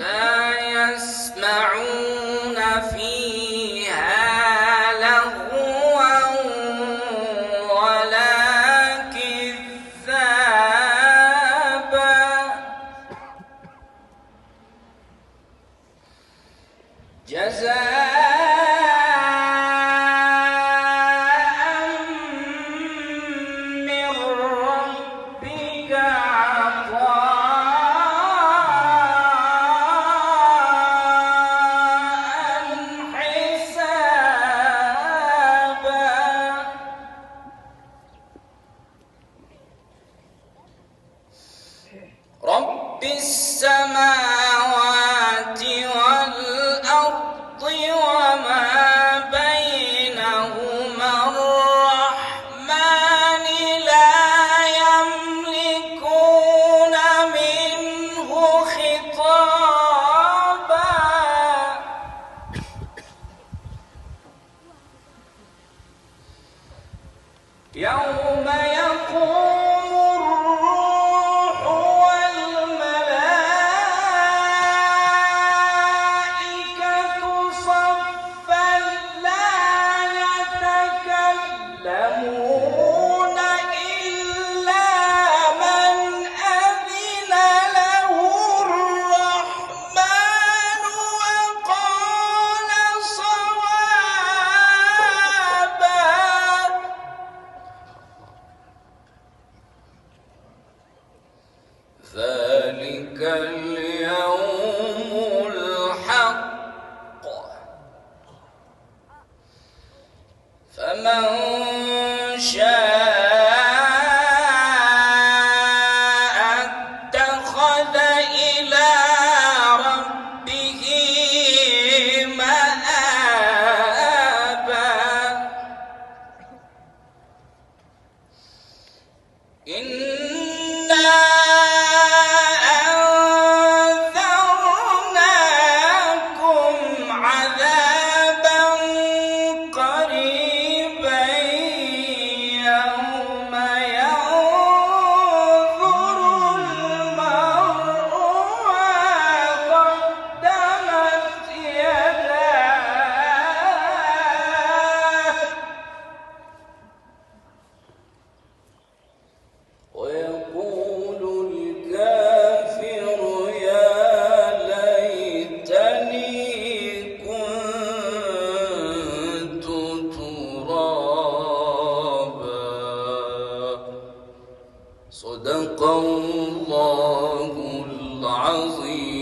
لا يسمعون فيها لغوا ولا كذابا جزاء من ربك عطاء حسابا رب السماوات والأرض وما بينهما الرحمن لا يملكون منه خطابا يوم يقوم الروح والملائكة صفا لا يتكلمون إلا من أذن له الرحمن وقال صوابا ذلك اليوم الحق فمن شاء اتخذ إلى ربه مآبا إنا أنذرناكم عذابا قريبا يوم ينظر المرء ما قدمت يداه ويقول الكافر يا ليتني كنت ترابا صدق الله العظيم.